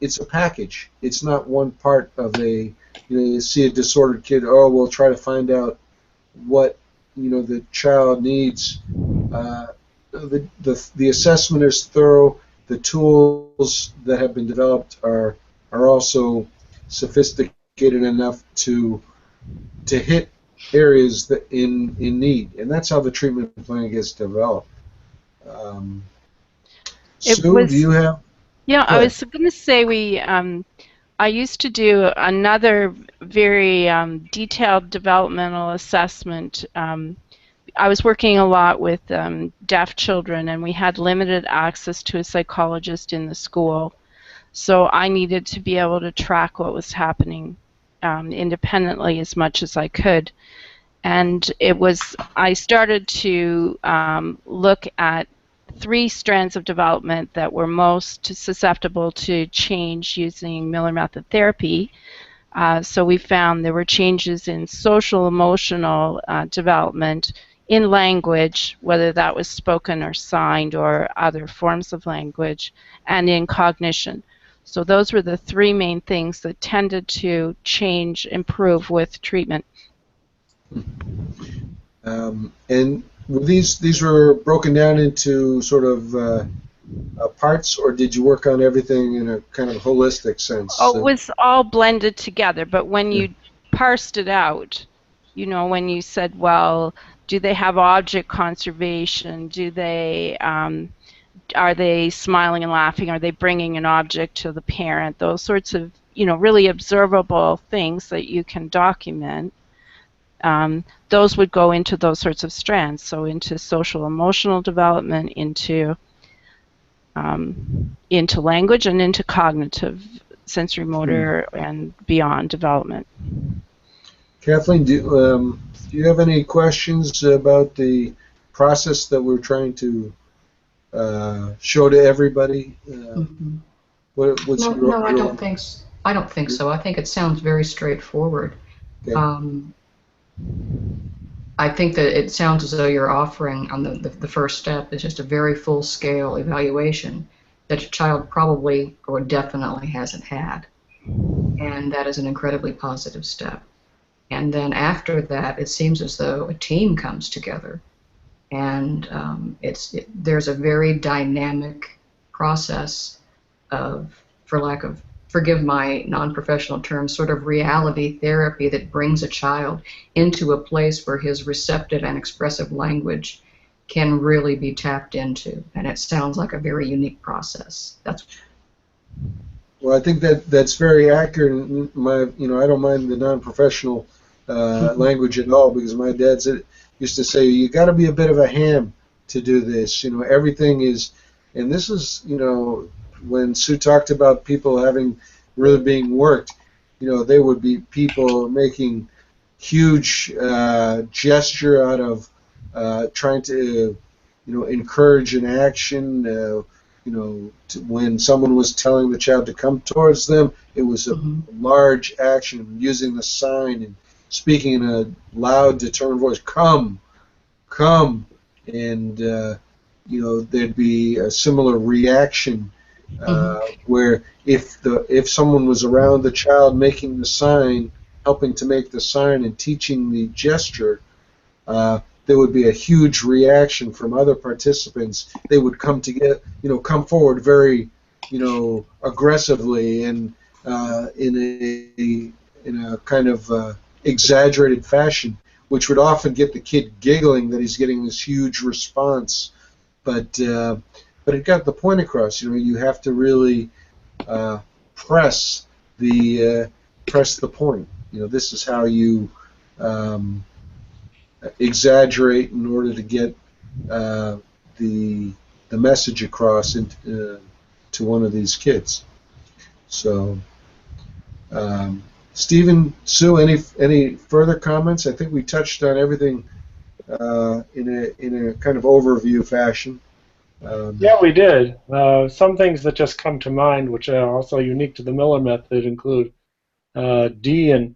It's a package. It's not one part of a. You see a disordered kid. Oh, we'll try to find out what the child needs. The assessment is thorough. The tools that have been developed are also sophisticated enough to hit areas that in need, and that's how the treatment plan gets developed. Sue, do you have? Yeah, I was going to say I used to do another very detailed developmental assessment. I was working a lot with deaf children, and we had limited access to a psychologist in the school. So I needed to be able to track what was happening independently as much as I could. And I started to look at 3 strands of development that were most susceptible to change using Miller Method therapy. So we found there were changes in social emotional development, in language, whether that was spoken or signed or other forms of language, and in cognition. So those were the 3 main things that tended to improve with treatment. And these were broken down into sort of parts, or did you work on everything in a kind of holistic sense? Oh, it was all blended together, but when you parsed it out, when you said, well, do they have object conservation? Do they are they smiling and laughing? Are they bringing an object to the parent? Those sorts of really observable things that you can document, those would go into those sorts of strands. So into social emotional development, into language, and into cognitive, sensory motor, and beyond development. Kathleen, do you have any questions about the process that we're trying to show to everybody? No, I don't think so. I don't think so. I think it sounds very straightforward. Okay. I think that it sounds as though you're offering on the first step is just a very full-scale evaluation that your child probably or definitely hasn't had, and that is an incredibly positive step. And then after that, it seems as though a team comes together, and there's a very dynamic process of, forgive my non-professional term, sort of reality therapy that brings a child into a place where his receptive and expressive language can really be tapped into. And it sounds like a very unique process. Well, I think that's very accurate. I don't mind the non-professional language at all, because my dad used to say, you got to be a bit of a ham to do this. Everything is, and this is, when Sue talked about people having really being worked, there would be people making huge gesture out of trying to, encourage an action. When someone was telling the child to come towards them, it was a large action, using the sign and speaking in a loud, determined voice, come, and there'd be a similar reaction. Where if someone was around the child making the sign, helping to make the sign and teaching the gesture, there would be a huge reaction from other participants. They would come forward very, aggressively and in a kind of exaggerated fashion, which would often get the kid giggling that he's getting this huge response, but it got the point across. You have to really press the point. This is how you exaggerate in order to get the message across to one of these kids. So, Stephen, Sue, any further comments? I think we touched on everything in a kind of overview fashion. Yeah, we did. Some things that just come to mind, which are also unique to the Miller method, include D and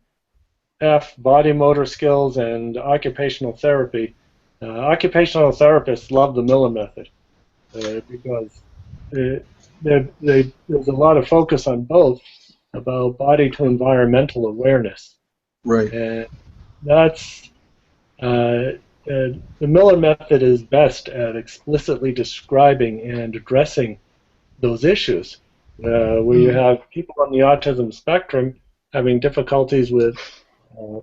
F, body motor skills, and occupational therapy. Occupational therapists love the Miller method because there's a lot of focus on both, about body to environmental awareness. Right. And that's the Miller method is best at explicitly describing and addressing those issues, where you have people on the autism spectrum having difficulties with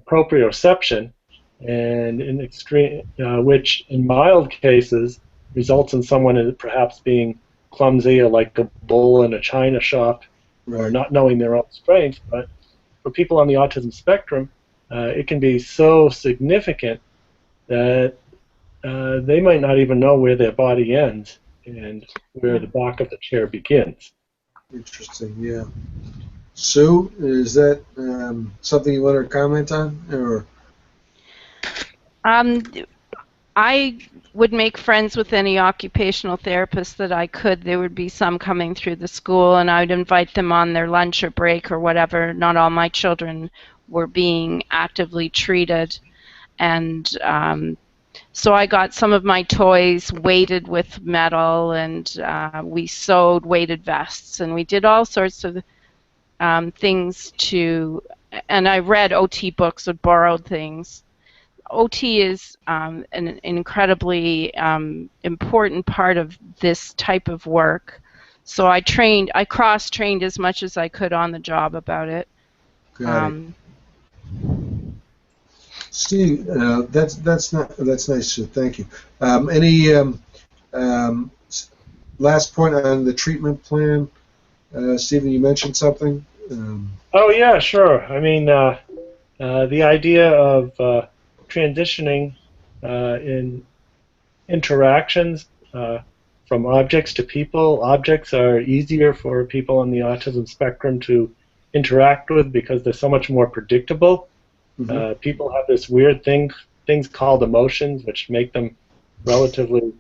proprioception, and in extreme, which in mild cases results in someone perhaps being clumsy or like a bull in a china shop, or not knowing their own strength. But for people on the autism spectrum, it can be so significant that they might not even know where their body ends and where the back of the chair begins. Interesting, yeah. Sue, is that something you want to comment on? Or? I would make friends with any occupational therapist that I could. There would be some coming through the school, and I would invite them on their lunch or break or whatever. Not all my children were being actively treated, and so I got some of my toys weighted with metal, and we sewed weighted vests, and we did all sorts of things to, and I read OT books or borrowed things. OT is an incredibly important part of this type of work. So I cross-trained as much as I could on the job about it. Got it. Steve, that's nice, Sue. Thank you. Any last point on the treatment plan? Stephen, you mentioned something. Oh yeah, sure. I mean, the idea of transitioning in interactions from objects to people. Objects are easier for people on the autism spectrum to interact with because they're so much more predictable. People have this weird things called emotions, which make them relatively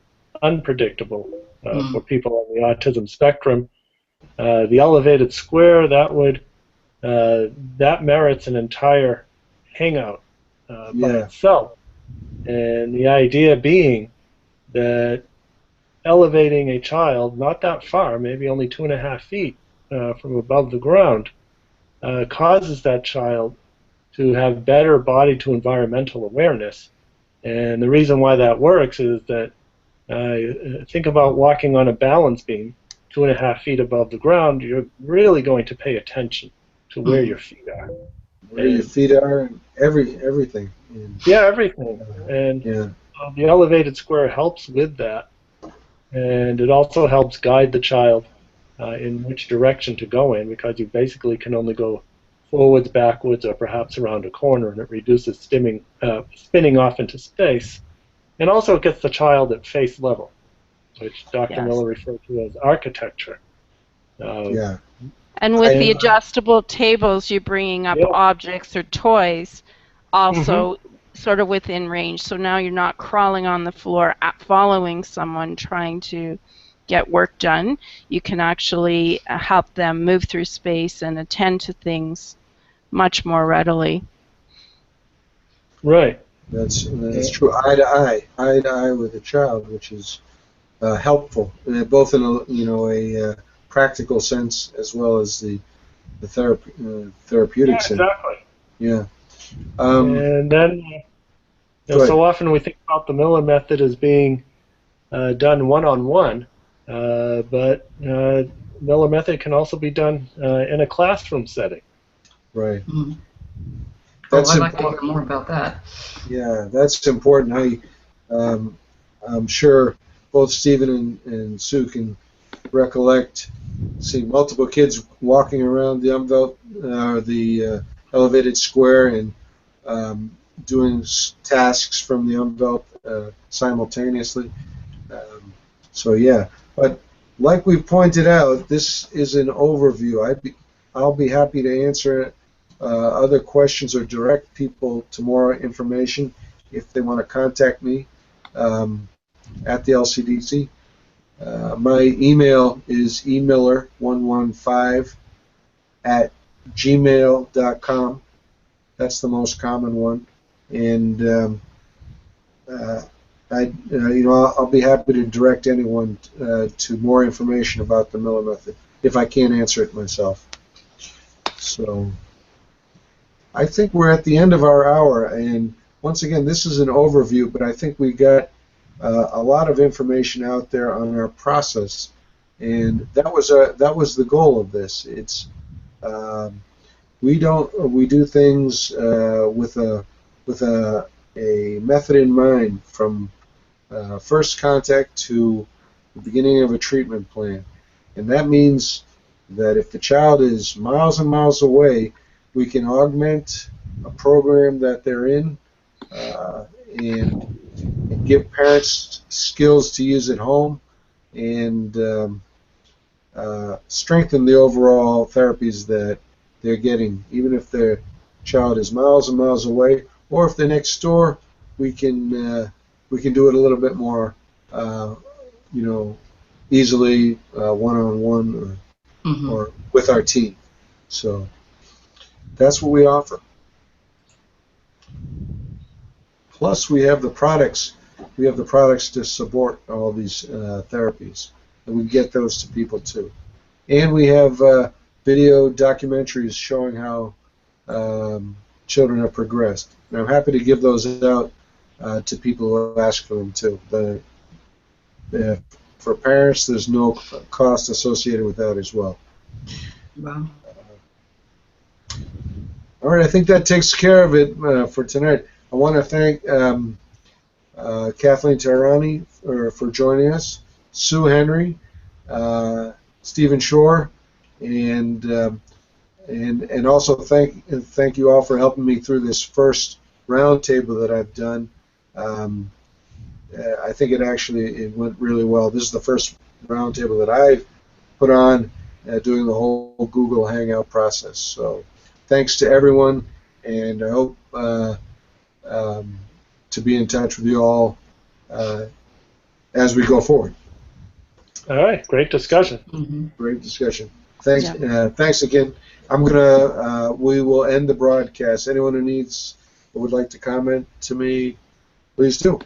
unpredictable for people on the autism spectrum. The elevated square that merits an entire hangout by itself, and the idea being that elevating a child not that far, maybe only 2.5 feet from above the ground, causes that child to have better body to environmental awareness. And the reason why that works is that think about walking on a balance beam 2.5 feet above the ground. You're really going to pay attention to where your feet are. Where your feet are, and everything. Yeah, everything. And the elevated square helps with that. And it also helps guide the child in which direction to go in, because you basically can only go forwards, backwards, or perhaps around a corner, and it reduces spinning off into space. And also it gets the child at face level, which Dr. Miller referred to as architecture. And with the adjustable tables, you're bringing up objects or toys also sort of within range. So now you're not crawling on the floor following someone trying to get work done. You can actually help them move through space and attend to things much more readily. Right. That's true. Eye to eye with a child, which is helpful, both in a practical sense as well as the therapeutic sense. Exactly. Yeah. And then, so often we think about the Miller method as being done one-on-one, but Miller method can also be done in a classroom setting. Right. I'd like to hear more about that. Yeah, that's important. I'm sure both Stephen and Sue can recollect seeing multiple kids walking around the envelope, the elevated square, and doing tasks from the envelope simultaneously. So yeah, but like we pointed out, this is an overview. I'll be happy to answer other questions or direct people to more information if they want to contact me at the LCDC. My email is emiller115@gmail.com. That's the most common one, and I'll be happy to direct anyone to more information about the Miller method if I can't answer it myself. So I think we're at the end of our hour, and once again, this is an overview, but I think we got a lot of information out there on our process, and that was the goal of this. It's we do things with a method in mind from first contact to the beginning of a treatment plan, and that means that if the child is miles and miles away, we can augment a program that they're in and give parents skills to use at home, and strengthen the overall therapies that they're getting, even if their child is miles and miles away, or if they're next door. We can do it a little bit more, easily, one-on-one or with our team. So that's what we offer. Plus, we have the products. We have the products to support all these therapies, and we get those to people too. And we have video documentaries showing how children have progressed. And I'm happy to give those out to people who ask for them too. For parents, there's no cost associated with that as well. Wow. All right, I think that takes care of it for tonight. I want to thank Kathleen Tarani for joining us, Sue Henry, Stephen Shore, and And also thank you all for helping me through this first roundtable that I've done. I think it went really well. This is the first roundtable that I've put on doing the whole Google Hangout process. So thanks to everyone, and I hope to be in touch with you all as we go forward. All right, great discussion. Mm-hmm. Great discussion. Thanks. Thanks again. We will end the broadcast. Anyone who would like to comment to me, please do.